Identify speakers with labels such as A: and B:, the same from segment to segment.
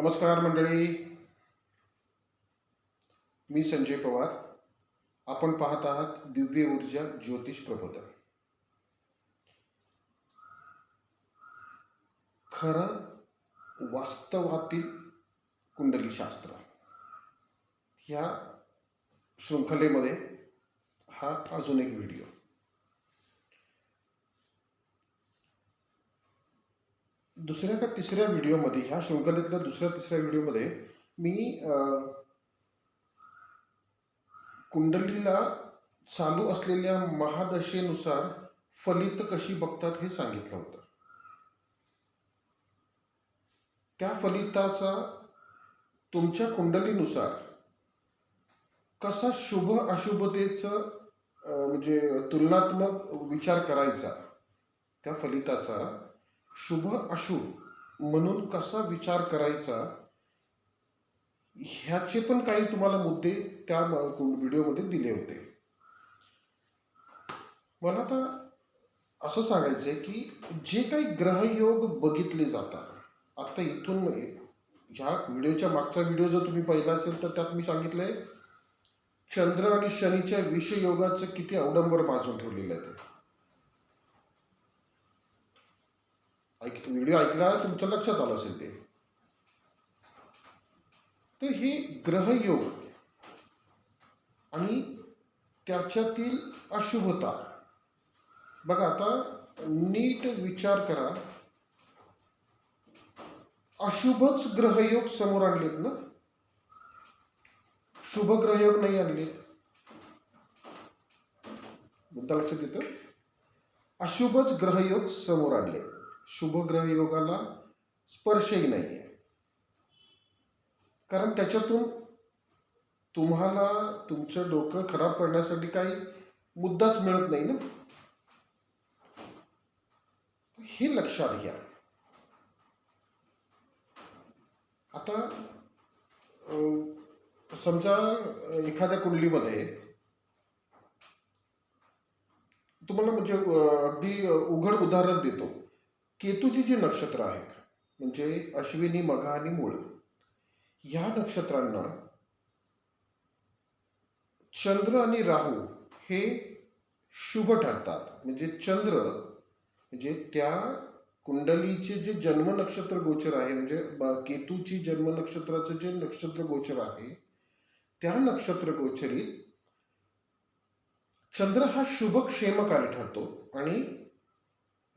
A: नमस्कार मंडळी, मी संजय पवार. आपण पाहत आहात दिव्य ऊर्जा ज्योतिष प्रबोधन. खरं वास्तवातील कुंडलीशास्त्र ह्या शृंखलेमध्ये हा अजून एक व्हिडिओ. दुसऱ्या का तिसऱ्या व्हिडिओमध्ये, ह्या शृंखलेतल्या दुसऱ्या तिसऱ्या व्हिडिओमध्ये मी कुंडलीला चालू असलेल्या महादशेनुसार फलित कशी बघतात हे सांगितलं होतं. त्या फलिताचा तुमच्या कुंडलीनुसार कसा शुभ अशुभतेचं म्हणजे तुलनात्मक विचार करायचा, त्या फलिताचा शुभ अशुभ म्हणून कसा विचार करायचा, ह्याचे पण काही तुम्हाला मुद्दे त्या व्हिडिओमध्ये दिले होते. मला आता असं सांगायचं आहे की जे काही ग्रहयोग बघितले जातात, आता इथून ह्या व्हिडिओच्या मागचा व्हिडिओ जर तुम्ही पाहिला असेल तर त्यात मी सांगितलंय चंद्र आणि शनीच्या विषयोगाचं किती अवडंबर बाजून ठेवलेलं आहे. ते व्हिडिओ ऐकला तुमच्या लक्षात आलं असेल ते. तर हे ग्रहयोग आणि त्याच्यातील अशुभता बघा. आता नीट विचार करा, अशुभच ग्रहयोग समोर आणलेत ना, शुभ ग्रहयोग नाही आणलेत. मुद्दा लक्षात येतं. अशुभच ग्रहयोग समोर आणले, शुभ ग्रहयोगाला स्पर्शही नाही आहे. कारण त्याच्यातून तुम्हाला तुमचं डोकं खराब करण्यासाठी काही मुद्दाच मिळत नाही ना, हे लक्षात घ्या. आता समजा एखाद्या कुंडलीमध्ये तुम्हाला म्हणजे अगदी उघड उदाहरण देतो. केतूची जी नक्षत्र आहेत म्हणजे अश्विनी, मघा आणि मूळ, ह्या नक्षत्रांना चंद्र आणि राहू हे शुभ ठरतात. म्हणजे चंद्र म्हणजे त्या कुंडलीचे जे जन्म नक्षत्र गोचर आहे, म्हणजे केतूची जन्म नक्षत्राचं जे नक्षत्र गोचर आहे, त्या नक्षत्र गोचरीत चंद्र हा शुभ क्षेमकारी ठरतो आणि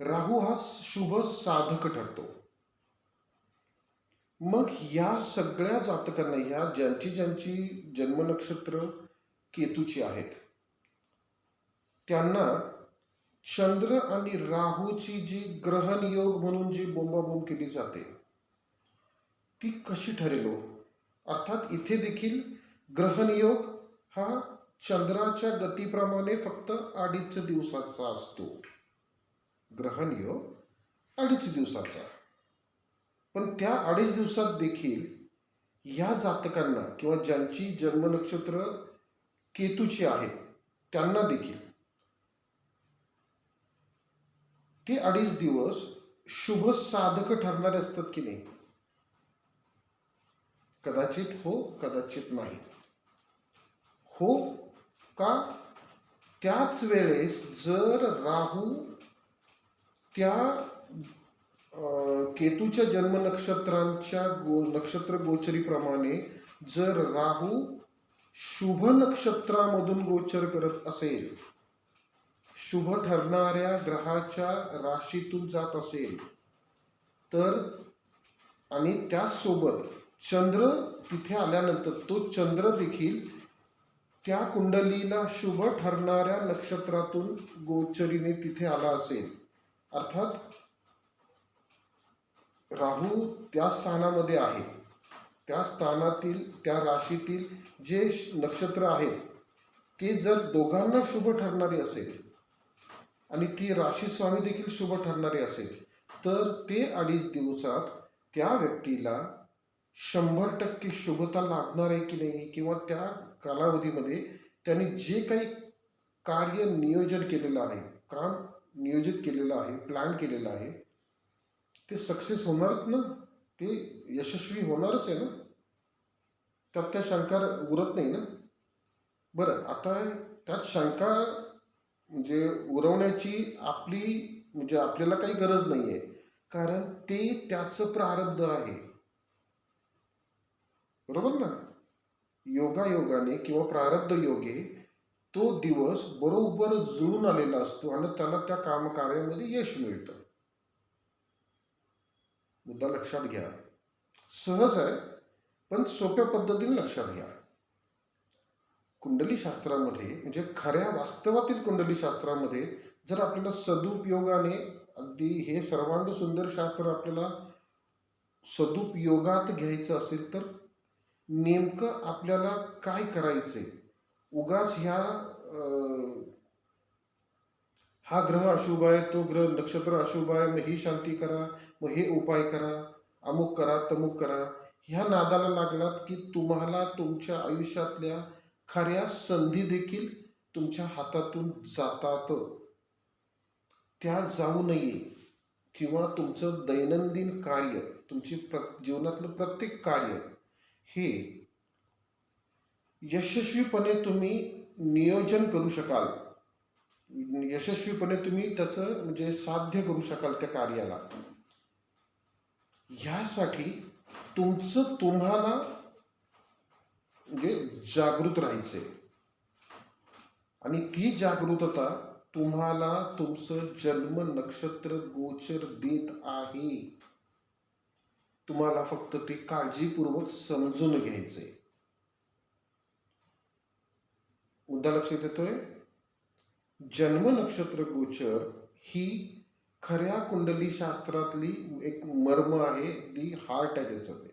A: राहू हा शुभ साधक ठरतो. मग या सगळ्या जातकांना, ह्या ज्यांची जन्म नक्षत्र केतूची आहेत, त्यांना चंद्र आणि राहूची जी ग्रहण योग म्हणून जी बोंबाबोंब केली जाते ती कशी ठरेल? अर्थात इथे देखील ग्रहण योग हा चंद्राच्या गतीप्रमाणे फक्त 2.5 दिवसाचा असतो. ग्रहण योग 2.5 दिवसाचा. पण त्या 2.5 दिवसात देखील ह्या जातकांना किंवा ज्यांची जन्म नक्षत्र केतूची आहेत त्यांना देखील ते 2.5 दिवस शुभ साधक ठरणारे असतात की नाही? कदाचित हो, कदाचित नाही. हो का? त्याच वेळेस जर राहू त्या केतूच्या जन्म नक्षत्रांच्या नक्षत्र गोचरीप्रमाणे जर राहू शुभ नक्षत्रामधून गोचर करत असेल, शुभ ठरणाऱ्या ग्रहाच्या राशीतून जात असेल तर, आणि त्याचसोबत चंद्र तिथे आल्यानंतर तो चंद्र देखील त्या कुंडलीला शुभ ठरणाऱ्या नक्षत्रातून गोचरीने तिथे आला असेल, अर्थात राहू त्या स्थानामध्ये आहे, त्या स्थानातील त्या राशीतील जे नक्षत्र आहेत ते जर दोघांना शुभ ठरणारे असेल आणि ती राशी स्वामी देखील शुभ ठरणारे असेल तर ते 2.5 दिवसात त्या व्यक्तीला 100% शुभता लाभणार आहे की नाही, किंवा त्या कालावधीमध्ये त्यांनी जे काही कार्य नियोजन केलेलं आहे, काम नियोजित केलेलं आहे, प्लॅन केलेलं आहे, ते सक्सेस होणारच ना. ते यशस्वी होणारच आहे ना, त्यात काय शंका उरत नाही ना. बरं, आता त्यात शंका म्हणजे उरवण्याची म्हणजे आपल्याला काही गरज नाही आहे, कारण ते त्याचं प्रारब्ध आहे. बरोबर ना. योगायोगाने किंवा प्रारब्ध योगे तो दिवस बरोबर जुळून आलेला असतो आणि त्याला त्या कामकार्यामध्ये यश मिळतं. मुद्दा लक्षात घ्या. सहज आहे, पण सोप्या पद्धतीने लक्षात घ्या. कुंडली शास्त्रामध्ये म्हणजे खऱ्या वास्तवातील कुंडली शास्त्रामध्ये जर आपल्याला सदुपयोगाने अगदी हे सर्वांग सुंदर शास्त्र आपल्याला सदुपयोगात घ्यायचं असेल तर नेमकं आपल्याला काय करायचंय. उगाच हा ग्रह अशुभ आहे, तो ग्रह नक्षत्र अशुभ आहे, मग ही शांती करा, मग हे उपाय करा, अमुक करा, तमुक करा, ह्या नादाला लागलात की तुम्हाला तुमच्या आयुष्यातल्या खऱ्या संधी देखील तुमच्या हातातून जातात. त्या जाऊ नये किंवा तुमचं दैनंदिन कार्य, तुमची जीवनातलं प्रत्येक कार्य हे यशस्वीपणे तुम्ही नियोजन करू शकाल, यशस्वीपणे तुम्ही त्याचं म्हणजे साध्य करू शकाल त्या कार्याला. ह्यासाठी तुम्हाला म्हणजे जागृत राहायचंय आणि ती जागृतता तुम्हाला तुमचं जन्म नक्षत्र गोचर देत आहे. तुम्हाला फक्त ते काळजीपूर्वक समजून घ्यायचंय. मुद्दा लक्षात येतोय. जन्म नक्षत्र गोचर ही खऱ्या कुंडली शास्त्रातली एक मर्म आहे, दी हार्ट आहे त्याचं. ते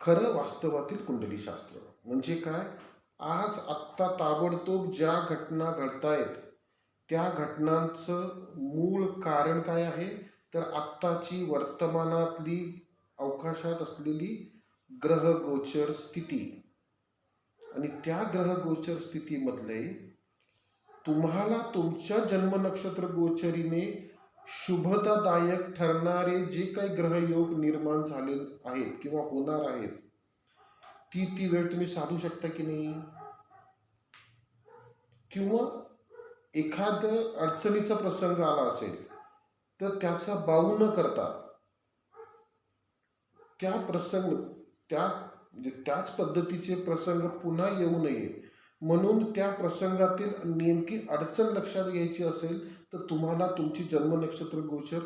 A: खरं वास्तवातील कुंडली शास्त्र म्हणजे काय. आज आत्ता ताबडतोब ज्या घटना घडतायत त्या घटनांचं मूळ कारण काय आहे, तर आत्ताची वर्तमानातली अवकाशात असलेली ग्रह गोचर स्थिती. आणि त्या ग्रह गोचर स्थितीमधले तुम्हाला तुमच्या जन्म नक्षत्र गोचरीने शुभतादायक ठरणारे जे काही ग्रहयोग निर्माण झाले आहेत किंवा होणार आहेत, ती वेळ तुम्ही साधू शकता की नाही. किंवा एखाद अडचणीचा प्रसंग आला असेल तर त्याचा बाऊ न करता त्याच पद्धतीचे प्रसंग पुन्हा येऊ नये म्हणून त्या प्रसंगातील नेमकी अडचण लक्षात घ्यायची असेल तर तुम्हाला तुमची जन्म नक्षत्र गोचर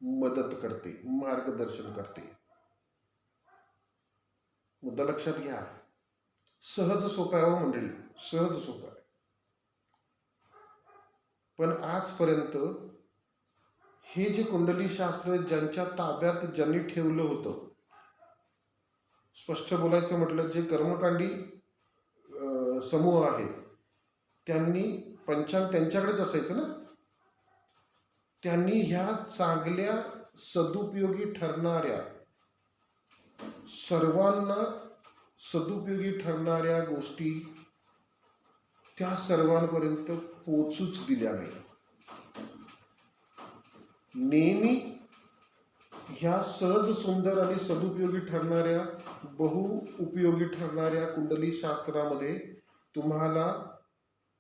A: मदत करते, मार्गदर्शन करते. मुद्दा लक्षात घ्या. सहज सोपा आहे मंडळी, सहज सोपा आहे. पण आजपर्यंत हे जे कुंडली शास्त्र ज्यांच्या ताब्यात ज्यांनी ठेवलं होतं, स्पष्ट बोलायचं म्हटलं, जे कर्मकांडी समूह आहे त्यांनी पंचांग त्यांच्याकडेच असायचं ना. त्यांनी ह्या चांगल्या सदुपयोगी ठरणाऱ्या सर्वांना सदुपयोगी ठरणाऱ्या गोष्टी त्या सर्वांपर्यंत पोचूच दिल्या नाही. नेहमी ह्या सहज सुंदर आणि सदुपयोगी ठरणाऱ्या बहुउपयोगी ठरणाऱ्या कुंडली शास्त्रामध्ये तुम्हाला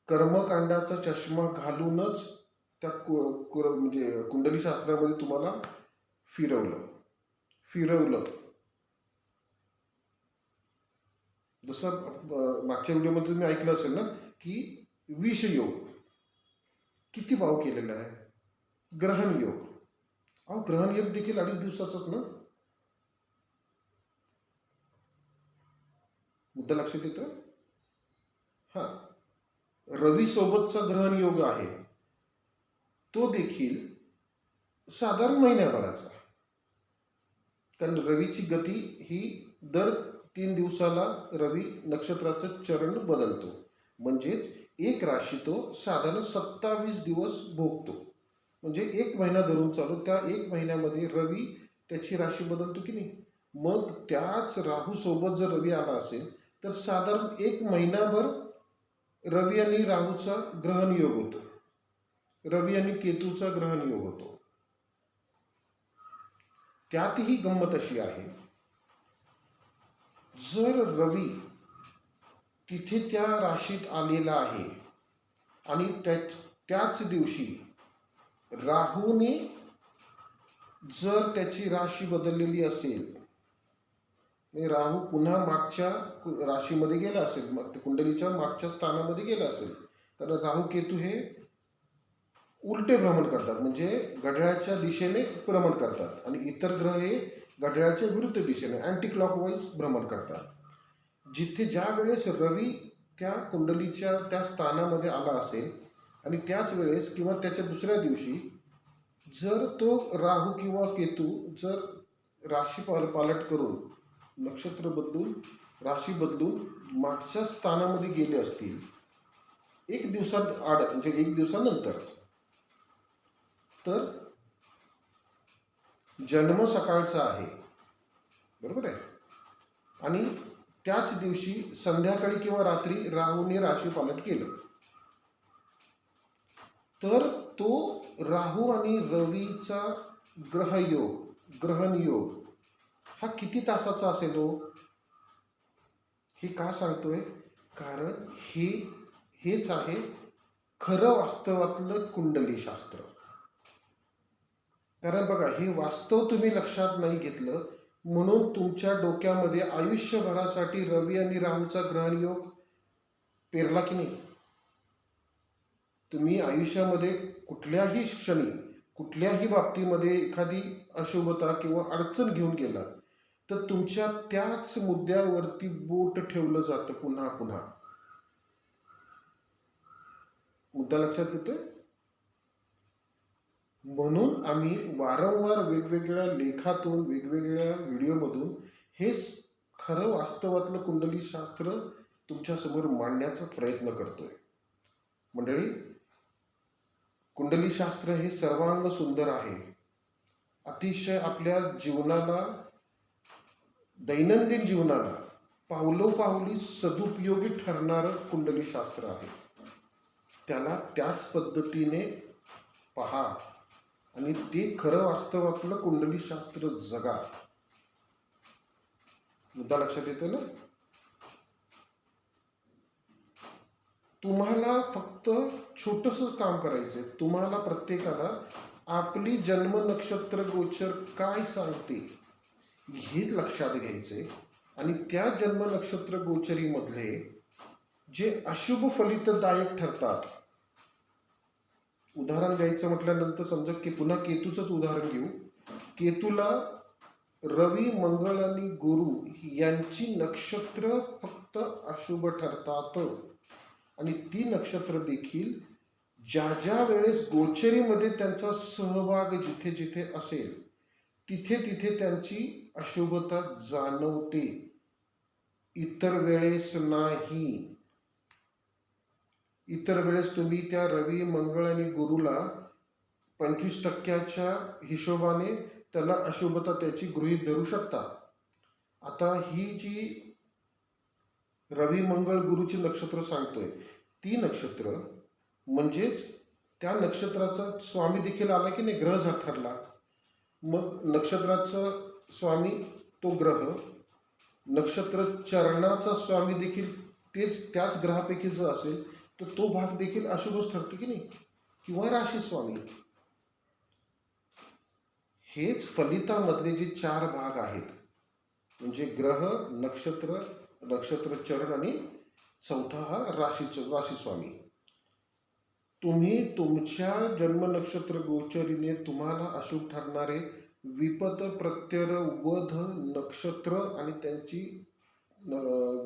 A: कर्मकांडाचा चष्मा घालूनच त्या म्हणजे कुंडली शास्त्रामध्ये तुम्हाला फिरवलं. जसं मागच्या व्हिडिओमध्ये तुम्ही ऐकलं असेल ना की विषयोग किती भाव केलेला आहे. ग्रहण योग, ग्रहण योग देखील 2.5 दिवसाचाच ना. मुद्दा लक्षात येतो. हा, रवी सोबतचा ग्रहण योग आहे तो देखील साधारण महिन्याभराचा, कारण रवीची गती ही दर 3 दिवसाला रवी नक्षत्राचं चरण बदलतो. म्हणजेच एक राशी तो साधारण 27 दिवस भोगतो. म्हणजे 1 महिना धरून चालू, त्या 1 महिन्यामध्ये रवी त्याची राशी बदलतो की नाही. मग त्याच राहू सोबत जर रवी आला असेल तर साधारण 1 महिनाभर रवी आणि राहूचा ग्रहण योग होतो, रवी आणि केतूचा ग्रहण योग होतो. त्यातही गंमत अशी आहे, जर रवी तिथे त्या राशीत आलेला आहे आणि त्याच दिवशी राहूने जर त्याची राशी बदललेली असेल, राहू पुन्हा मागच्या राशीमध्ये गेला असेल, मग कुंडलीच्या मागच्या स्थानामध्ये गेला असेल, कारण राहू केतू हे उलटे भ्रमण करतात, म्हणजे घड्याळाच्या दिशेने भ्रमण करतात आणि इतर ग्रह हे घड्याळाच्या विरुद्ध दिशेने अँटी क्लॉकवाईज भ्रमण करतात. जिथे ज्या वेळेस रवी त्या कुंडलीच्या त्या स्थानामध्ये आला असेल आणि त्याच वेळेस किंवा त्याच्या दुसऱ्या दिवशी जर तो राहू किंवा केतू जर राशी पालट करून नक्षत्र बदलून राशी बदलून मागच्या स्थानामध्ये गेले असतील एक दिवसात आड, म्हणजे एक दिवसानंतर, तर जन्म सकाळचा आहे, बरोबर आहे, आणि त्याच दिवशी संध्याकाळी किंवा रात्री राहूने राशी पालट केलं, तर तो राहू आणि रवीचा ग्रहण योग हा किती तासाचा असेल हो? हे का सांगतोय? कारण हेच आहे खरं वास्तवातलं कुंडली शास्त्र. कारण बघा, हे वास्तव तुम्ही लक्षात नाही घेतलं म्हणून तुमच्या डोक्यामध्ये आयुष्यभरासाठी रवी आणि राहूचा ग्रहण योग पेरला की नाही. तुम्ही आयुष्यामध्ये कुठल्याही क्षणी कुठल्याही बाबतीमध्ये एखादी अशुभता किंवा अडचण घेऊन गेला तर तुमच्या त्याच मुद्द्यावरती बोट ठेवलं जातं पुन्हा पुन्हा. मुद्दा लक्षात येतोय? म्हणून आम्ही वारंवार वेगवेगळ्या लेखातून वेगवेगळ्या व्हिडिओमधून हेच खरं वास्तवातलं कुंडली शास्त्र तुमच्यासमोर मांडण्याचा प्रयत्न करतोय. मंडळी, कुंडली शास्त्र हे सर्वांग सुंदर आहे. अतिशय आपल्या जीवनाला, दैनंदिन जीवनाला पावलोपावली सदुपयोगी ठरणारं कुंडली शास्त्र आहे. त्याला त्याच पद्धतीने पहा आणि ते खरं वास्तवातलं कुंडली शास्त्र जगा. मुद्दा लक्षात येतो ना? तुम्हाला फक्त छोटंसं काम करायचंय. तुम्हाला प्रत्येकाला आपली जन्म नक्षत्र गोचर काय सांगते हेच लक्षात घ्यायचे आणि त्या जन्म नक्षत्र गोचरीमधले जे अशुभ फलितदायक ठरतात. उदाहरण द्यायचं म्हटल्यानंतर समजा की पुन्हा केतूचंच उदाहरण घेऊ. केतूला रवी, मंगळ आणि गुरु यांची नक्षत्र फक्त अशुभ ठरतात आणि ती नक्षत्र देखील ज्या ज्या वेळेस गोचरीमध्ये त्यांचा सहभाग जिथे जिथे असेल तिथे तिथे त्यांची अशुभता जाणवते, इतर वेळेस नाही. इतर वेळेस तुम्ही त्या रवी, मंगळ आणि गुरुला 25% हिशोबाने त्याला अशुभता त्याची गृहीत धरू शकता. आता ही जी रवी, मंगळ, गुरुची नक्षत्र सांगतोय ती नक्षत्र म्हणजेच त्या नक्षत्राचा स्वामी देखील आला की नाही, ग्रह ठरला. मग नक्षत्राचा स्वामी तो ग्रह, नक्षत्र चरणाचा स्वामी देखील त्याच ग्रहापैकी जर असेल तर तो भाग देखील अशुभच ठरतो की नाही, किंवा राशी स्वामी. हेच फलितामधले जे 4 भाग आहेत, म्हणजे ग्रह, नक्षत्र, नक्षत्र चरण आणि चौथा हा राशी स्वामी. तुम्ही तुमच्या जन्म नक्षत्र गोचरीने तुम्हाला अशुभ ठरणारे विपत, प्रत्यय, वध नक्षत्र आणि त्यांची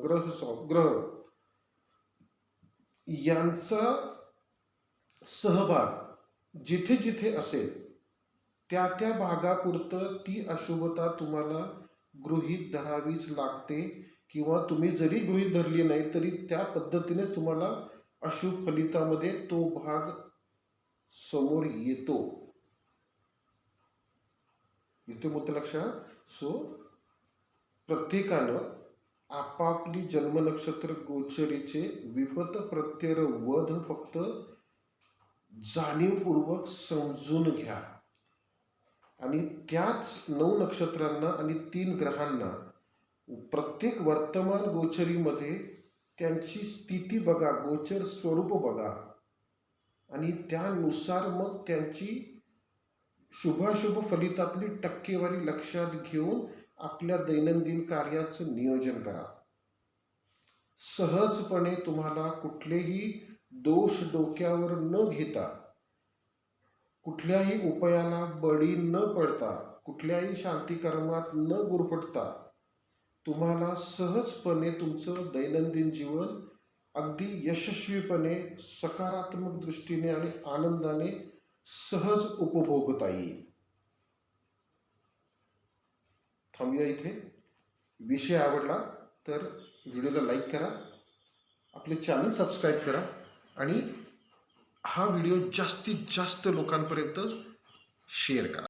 A: ग्रह यांचा सहभाग जिथे जिथे असेल त्या त्या भागापुरतं ती अशुभता तुम्हाला गृहीत धरावीच लागते, किंवा तुम्ही जरी गृहीत धरली नाही तरी त्या पद्धतीनेच तुम्हाला अशुभ फलितामध्ये तो भाग समोर येतो. इथे मुद्दा लक्षात. सो प्रत्येकानं आपापली जन्म नक्षत्र गोचरीचे विपत, प्रत्यय, वध फक्त जाणीवपूर्वक समजून घ्या आणि त्याच 9 नक्षत्रांना आणि 3 ग्रहांना प्रत्येक वर्तमान गोचरीमध्ये त्यांची स्थिती बघा, गोचर स्वरूप बघा आणि त्यानुसार मग त्यांची शुभाशुभ फलितातली टक्केवारी लक्षात घेऊन आपल्या दैनंदिन कार्याचं नियोजन करा. सहजपणे तुम्हाला कुठलेही दोष डोक्यावर न घेता, कुठल्याही उपायाला बळी न पडता, कुठल्याही शांतिकर्मात न गुरफटता तुम्हाला सहजपणे तुमचं दैनंदिन जीवन अगदी यशस्वीपणे, सकारात्मक दृष्टीने आणि आनंदाने सहज उपभोगता येईल. थांबूया इथे. विषय आवडला तर व्हिडिओला लाईक करा, आपले चॅनल सबस्क्राईब करा आणि हा व्हिडिओ जास्तीत जास्त लोकांपर्यंत शेअर करा.